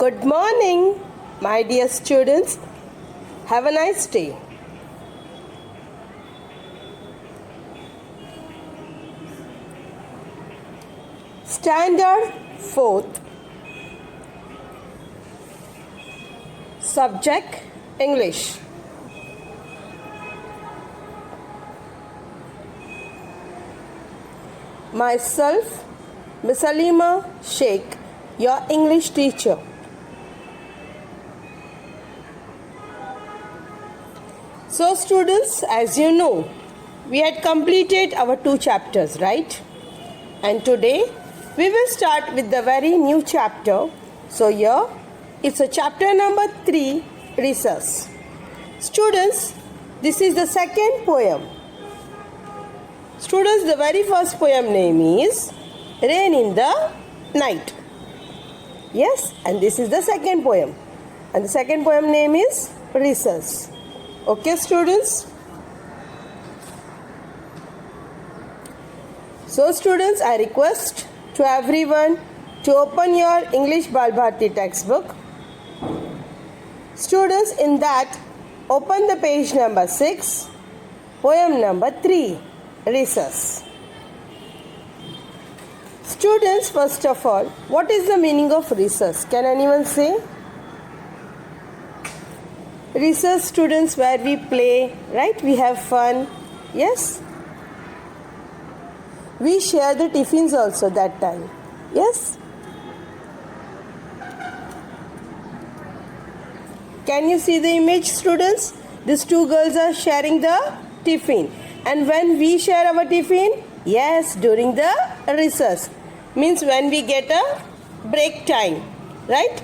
Good morning, my dear students. Have a nice day. Standard 4th. Subject English. Myself, Miss Alima Sheikh, your English teacher. So students, as you know, we had completed our 2 chapters, right? And today we will start with the very new chapter. So here it's a chapter number 3, Recess. Students, this is the second poem. Students, the very first poem name is Rain in the Night. Yes, and this is the second poem. And the second poem name is Recess. Okay, students? So, students, I request to everyone to open your English Balbharati textbook. Students, in that, open the page number 6, poem number 3, Recess. Students, first of all, what is the meaning of recess? Can anyone say? Recess, students, where we play, right? We have fun. Yes? We share the tiffins also that time. Yes? Can you see the image, students? These 2 girls are sharing the tiffin. And when we share our tiffin? Yes, during the recess. Means when we get a break time. Right?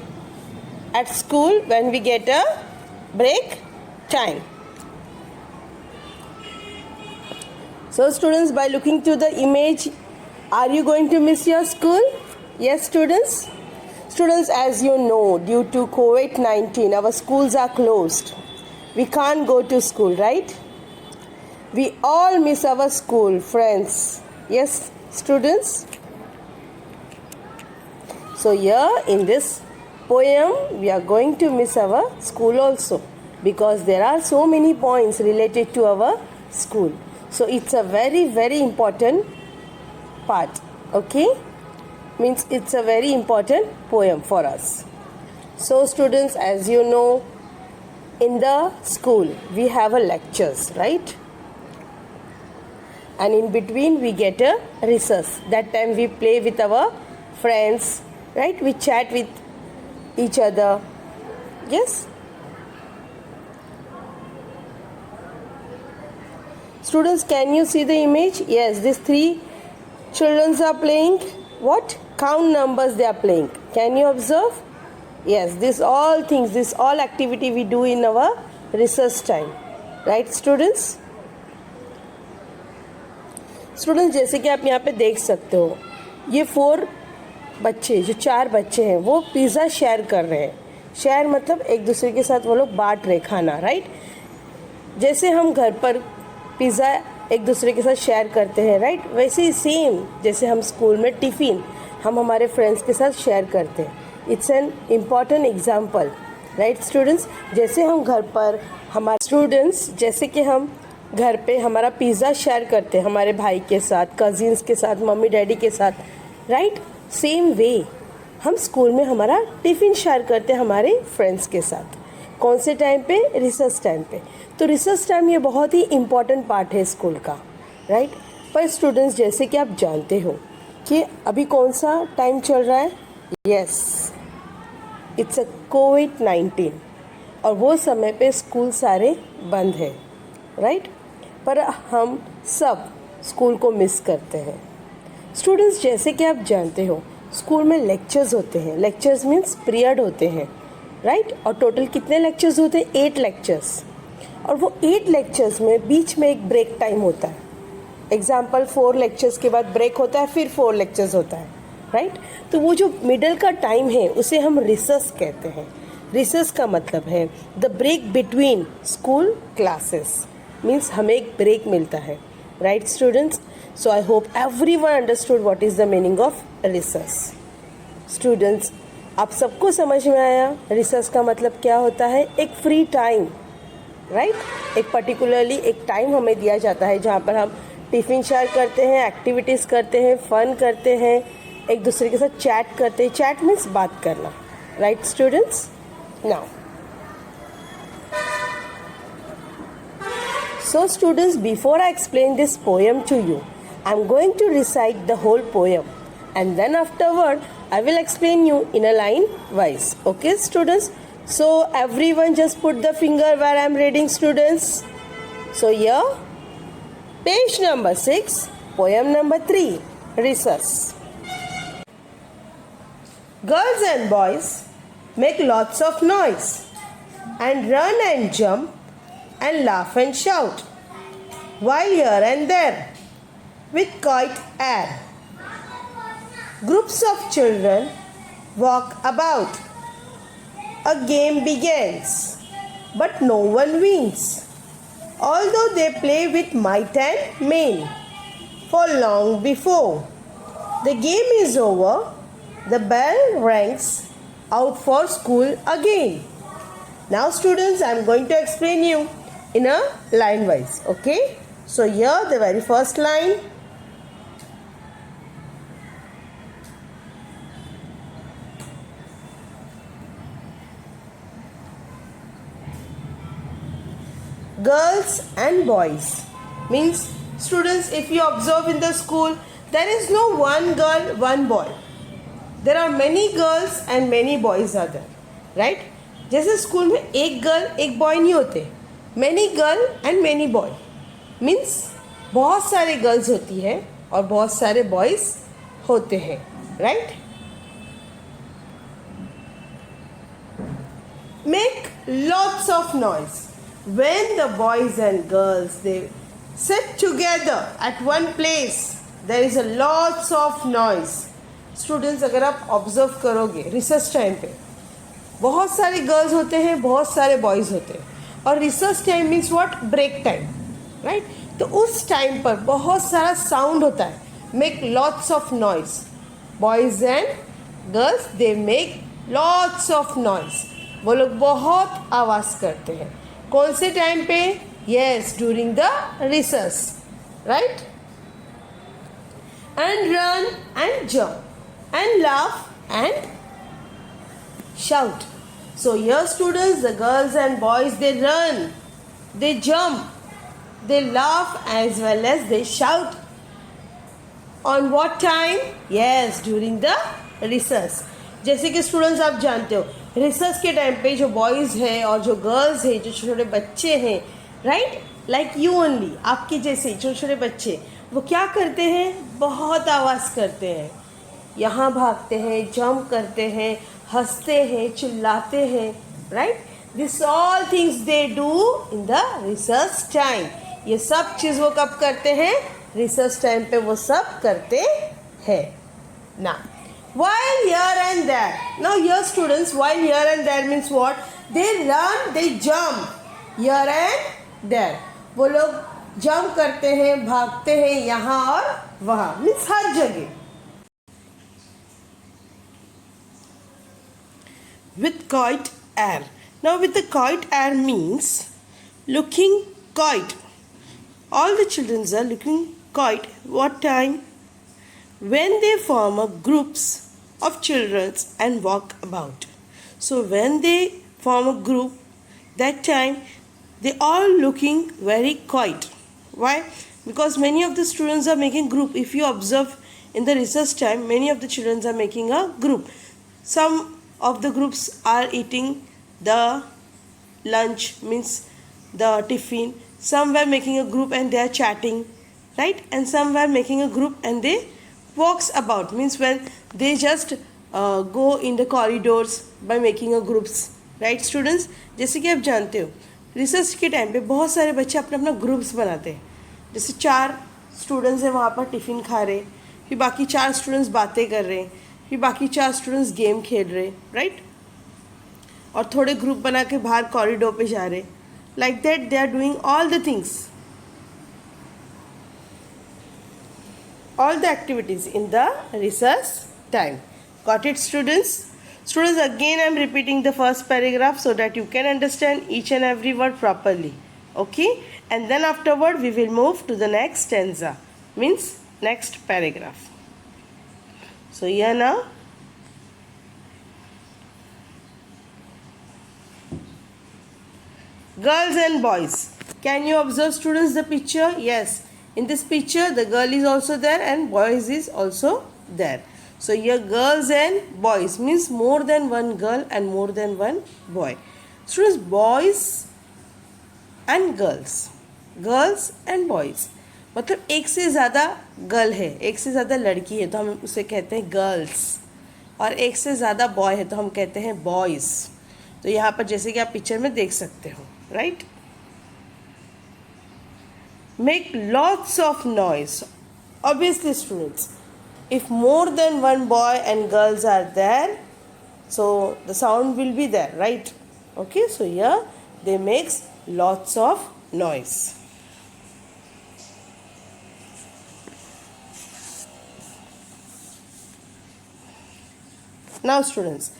At school, when we get a break time. So students, by looking to the image, are you going to miss your school? Yes, students? Students, as you know, due to COVID-19, our schools are closed. We can't go to school, right? We all miss our school, friends. Yes, students? So here in this poem, we are going to miss our school also, because there are so many points related to our school. So it's a very, very important part. Okay? Means it's a very important poem for us. So students, as you know, in the school we have a lectures, right? And in between we get a recess. That time we play with our friends, right? We chat with each other. Yes? Students, can you see the image? Yes, these 3 children are playing what? Count numbers they are playing. Can you observe? Yes, this all things, this all activity we do in our recess time. Right, students? Students, जैसे कि आप यहाँ पे देख सकते हो, ये 4 बच्चे, जो 4 बच्चे हैं, वो पिज़्ज़ा शेयर कर रहे हैं. शेयर मतलब एक दूसरे के साथ वो लोग बांट रहे खाना, राइट? जैसे हम घर पर पिज़्ज़ा एक दूसरे के साथ शेयर करते हैं, राइट? वैसे ही सेम जैसे हम स्कूल में टिफ़िन हम हमारे फ्रेंड्स के साथ शेयर करते हैं. It's an important example, right students? जैसे हम घर पर हमारे स्टूडेंट्स, जैसे कि हम घर पे हमारा पिज़्ज़ा शेयर करते हैं हमारे भाई के साथ, कज़िन्स के साथ, मम्मी डैडी के साथ, राइट? सेम वे हम स्कूल में हमारा टिफ़िन शेयर करते हैं हमारे फ्रेंड्स के साथ. कौन से टाइम पे? रिसेस टाइम पे. तो रिसेस टाइम ये बहुत ही इम्पॉर्टेंट पार्ट है स्कूल का, राइट? पर स्टूडेंट्स, जैसे कि आप जानते हो कि अभी कौन सा टाइम चल रहा है? यस, इट्स अ कोविड-19, और वो समय पे स्कूल सारे बंद है, राइट? पर हम सब स्कूल को मिस करते हैं. स्टूडेंट्स, जैसे कि आप जानते हो स्कूल में लेक्चर्स होते हैं. लेक्चर्स मीन्स पीरियड होते हैं, राइट? और टोटल कितने लेक्चर्स होते हैं? 8 लेक्चर्स. और वो 8 लेक्चर्स में बीच में एक ब्रेक टाइम होता है. एग्जाम्पल 4 लेक्चर्स के बाद ब्रेक होता है, फिर 4 लेक्चर्स होता है, राइट? तो वो जो मिडल का टाइम है उसे हम रिसेस कहते हैं. रिसेस का मतलब है the break between school classes. Means हमें एक ब्रेक मिलता है, right students? So I hope everyone understood what is the meaning of recess. Students, आप सबको समझ में आया रिसेस का मतलब क्या होता है? एक फ्री टाइम, राइट? एक पर्टिकुलरली एक टाइम हमें दिया जाता है जहाँ पर हम टिफ़िन शेयर करते हैं, एक्टिविटीज़ करते हैं, फन करते हैं, एक दूसरे के साथ चैट करते हैं. चैट मीन्स बात करना, right students? Now so students, before I explain this poem to you, I am going to recite the whole poem, and then afterward I will explain you in a line wise. Okay students? So everyone just put the finger where I am reading, students. So here, page number 6, poem number 3, Recess. Girls and boys make lots of noise and run and jump and laugh and shout, while here and there, with quite air, groups of children walk about. A game begins, but no one wins, although they play with might and main. For long before the game is over, the bell rings out for school again. Now students, I am going to explain you in a line wise. Okay, so here the very first line, girls and boys means, students, if you observe in the school, there is no one girl, one boy. There are many girls and many boys are there, right? जैसे school में एक girl एक boy नहीं होते, many girl and many boy means बहुत सारे girls होती है और बहुत सारे बॉयज होते हैं, right? Make lots of noise when the boys and girls they sit together at one place, there is a lots of noise. Students, अगर आप ऑब्जर्व करोगे रिसेस टाइम पे बहुत सारे गर्ल्स होते हैं, बहुत सारे बॉयज़ होते हैं, और recess time means what? Break time, right? तो उस टाइम पर बहुत सारा साउंड होता है. Make lots of noise, boys and girls they make lots of noise. वो लोग बहुत आवाज़ करते हैं. कौन से टाइम पे? Yes, during the recess, right? And run and jump and laugh and shout. So here students, the girls and boys, they run, they jump, they laugh as well as they shout. On what time? Yes, during the recess. जैसे कि students आप जानते हो recess के time पे जो boys हैं और जो गर्ल्स हैं, जो छोटे छोटे बच्चे हैं, राइट, लाइक यू ओनली, आपके जैसे छोटे छोटे बच्चे, वो क्या करते हैं? बहुत आवाज़ करते हैं, यहाँ भागते हैं, जंप करते हैं, हंसते हैं, चिल्लाते हैं, right? This all things they do in the recess time. ये सब चीज़ वो कब करते हैं? रिसेस टाइम पे वो सब करते हैं. ना while here and there. Now here students, while here and there means what? They run, they jump here and there. वो लोग जंप करते हैं, भागते हैं यहाँ और वहाँ, मीन्स हर जगह. With quite air. Now with the quite air means looking quite. All the children are looking quite. What time? When they form a groups of children and walk about. So when they form a group, that time they all looking very quiet. Why? Because many of the students are making group. If you observe in the recess time, many of the children are making a group. Some of the groups are eating the lunch, means the tiffin. Some were making a group and they are chatting, right? And some were making a group and they walks about, means when they just go in the corridors by making a groups, right students? जैसे कि आप जानते हो research के time पे बहुत सारे बच्चे अपना अपना ग्रुप्स बनाते हैं. जैसे 4 स्टूडेंट्स हैं वहाँ पर टिफ़िन खा रहे, फिर बाकी 4 स्टूडेंट्स बातें कर रहे हैं, फिर बाकी 4 स्टूडेंट्स गेम खेल रहे, राइट? और थोड़े ग्रुप बना के बाहर कॉरिडोर पे जा रहे. Like that they are doing all the things, all the activities in the recess time. Got it students? Students, again I am repeating the first paragraph so that you can understand each and every word properly. Okay, and then afterward we will move to the next stanza, means next paragraph. So here now, girls and boys. Can you observe, students, the picture? Yes. In this picture, the girl is also there and boys is also there. So here girls and boys means more than one girl and more than one boy. Students, boys and girls. Girls and boys. मतलब एक से ज़्यादा girl है, एक से ज़्यादा लड़की है तो हम उसे कहते हैं गर्ल्स, और एक से ज़्यादा बॉय है तो हम कहते हैं बॉयज़. तो यहाँ पर जैसे कि आप पिक्चर में देख सकते हो, right. Make lots of noise. Obviously, students, if more than one boy and girls are there, so the sound will be there, right? Okay, so here they makes lots of noise. Now, students,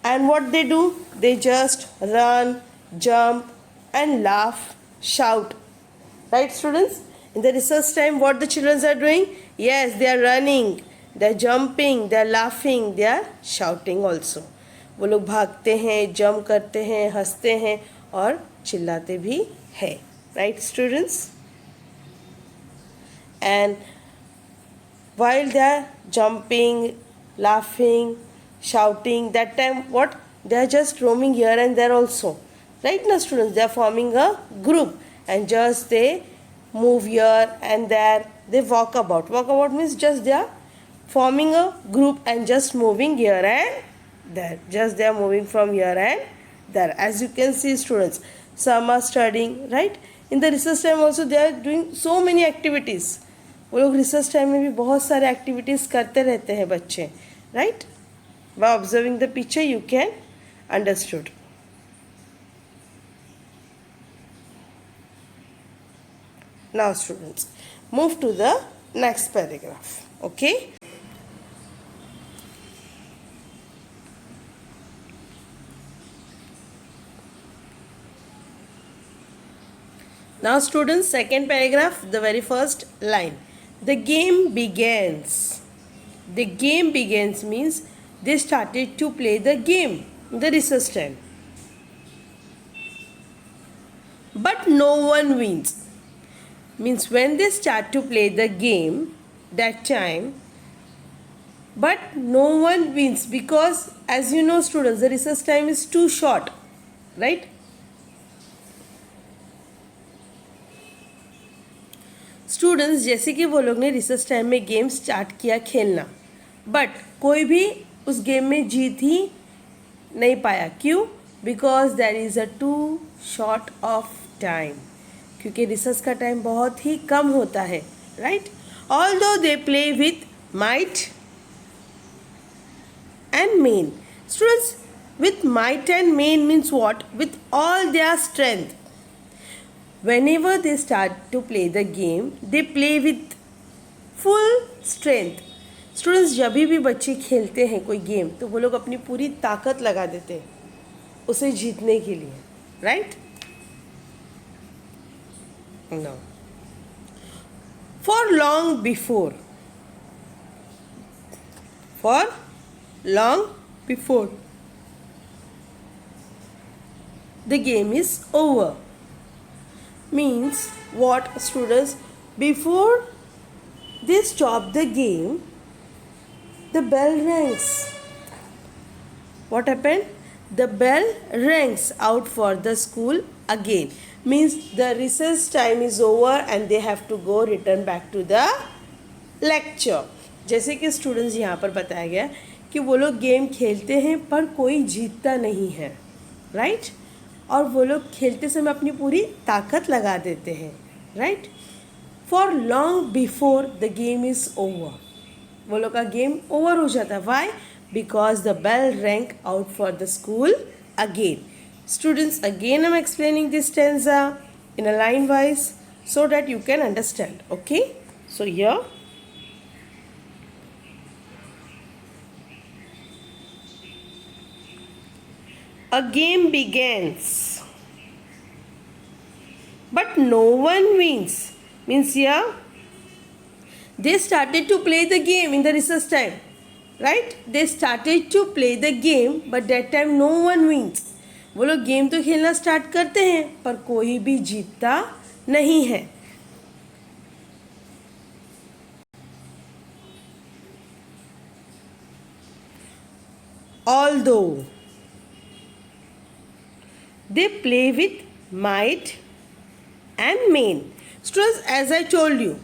and what they do? They just run, jump, and laugh, shout. Right, students? In the recess time, what the children are doing? Yes, they are running, they are jumping, they are laughing, they are shouting also. वो लोग भागते हैं, jump करते हैं, हंसते हैं और चिल्लाते भी हैं. Right, students? And while they are jumping, laughing, shouting, that time what? They are just roaming here and there also. Right now, students, they are forming a group. And just they move here and there, they walk about. Walk about means just they are forming a group and just moving here and there. Just they are moving from here and there. As you can see, students, some are studying, right? In the recess time also they are doing so many activities. वो लोग recess time में भी बहुत सारे activities करते रहते हैं बच्चे, right? By observing the picture you can understood. Now, students, move to the next paragraph. Okay. Now, students, second paragraph, the very first line. The game begins. The game begins means they started to play the game in the recess time. But no one wins. Means when they start to play the game that time, but no one wins because as you know, students, the recess time is too short, right? Students, जैसे कि वो लोग ने research time में game start किया खेलना, but कोई भी उस गेम में जीत ही नहीं पाया. क्यों? Because there is a too short of time. क्योंकि रिसर्च का टाइम बहुत ही कम होता है, right? Although they play with might and main. Students, with might and main means what? With all their strength. Whenever they start to play the game, they play with full strength. Students, जब भी बच्चे खेलते हैं कोई game तो वो लोग अपनी पूरी ताकत लगा देते हैं उसे जीतने के लिए, right? No. For long before the game is over. Means what, students? Before they stop the game, the bell rings. What happened? The bell rings out for the school again. Means the recess time is over and they have to go return back to the lecture. जैसे कि students यहाँ पर बताया गया कि वो लोग game खेलते हैं पर कोई जीतता नहीं है, राइट? और वो लोग खेलते समय अपनी पूरी ताकत लगा देते हैं, right? For long before the game is over. वो लोग का गेम ओवर हो जाता है. Why? Because the bell rang out for the school again. Students, again I'm explaining this stanza in a line wise so that you can understand. Okay, so here A game begins, but no one wins. Means here, they started to play the game in the recess time, right? They started to play the game, but that time no one wins. वो लोग game तो खेलना start करते हैं, पर कोई भी जीतता नहीं है. Although they play with might and main. Students, as I told you,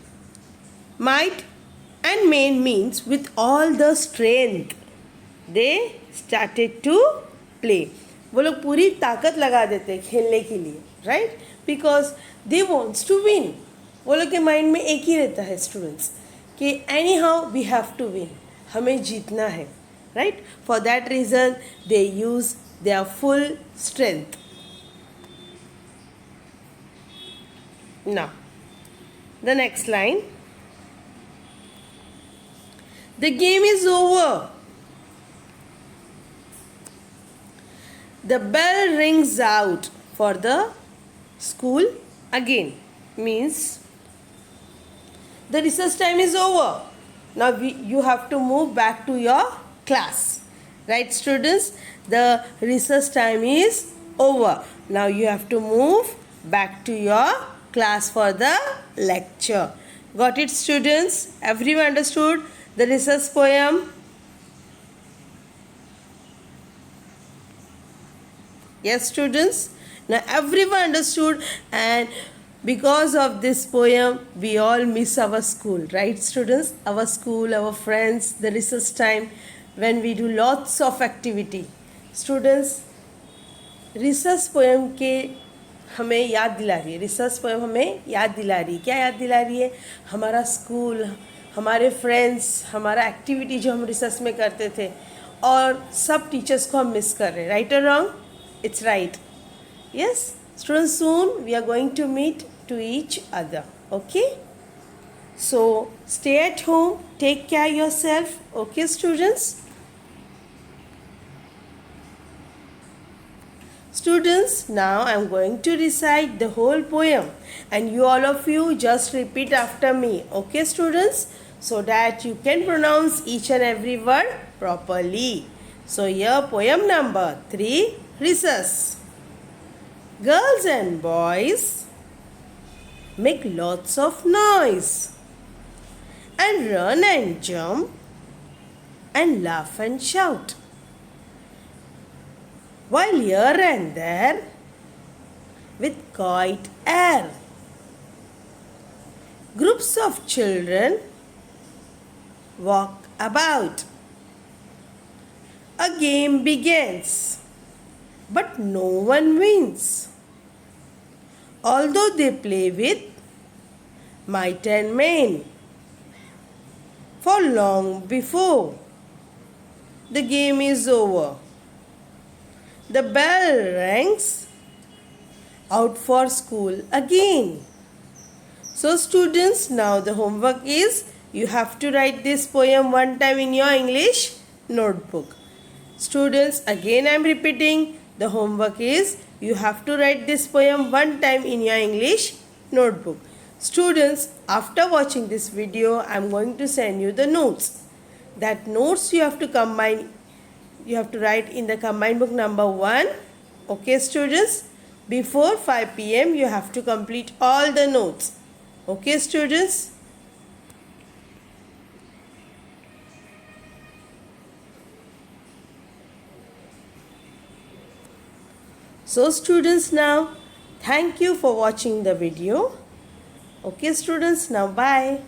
might and main means with all the strength they started to play. वो लोग पूरी ताकत लगा देते हैं खेलने के लिए, right? Because they wants to win. वो लोग के माइंड में एक ही रहता है स्टूडेंट्स कि anyhow we have to win, हमें जीतना है, right? For that reason they use their full strength. Now, the next line. The game is over. The bell rings out for the school again. Means the recess time is over. Now you have to move back to your class. Right, students? The recess time is over. Now you have to move back to your class for the lecture. Got it, students? Everyone understood the recess poem? Yes, students? Now everyone understood, and because of this poem we all miss our school, right, students? Our school, our friends, the recess time when we do lots of activity. Students, recess poem के हमें याद दिला रही है. Research poem हमें याद दिला रही है. क्या याद दिला रही है? हमारा स्कूल, हमारे फ्रेंड्स, हमारा एक्टिविटी जो हम रिसर्च में करते थे, और सब टीचर्स को हम मिस कर रहे हैं. राइट और wrong? It's right. Yes students, soon we are going to meet to each other. Okay, so stay at home, take care yourself. Okay students? Students, now I am going to recite the whole poem, and you all of you just repeat after me. Okay students? So that you can pronounce each and every word properly. So here poem number 3, Recess. Girls and boys make lots of noise and run and jump and laugh and shout, while here and there with quiet air groups of children walk about. A game begins, but no one wins, although they play with might and main. For long before the game is over, the bell rings out for school again. So students, now the homework is you have to write this poem one time in your English notebook. Students, again I am repeating, the homework is you have to write this poem one time in your English notebook. Students, after watching this video, I am going to send you the notes. That notes you have to combine. You have to write in the combined book number 1. Okay students? Before 5 p.m. you have to complete all the notes. Okay students? So students, now thank you for watching the video. Okay students, now bye.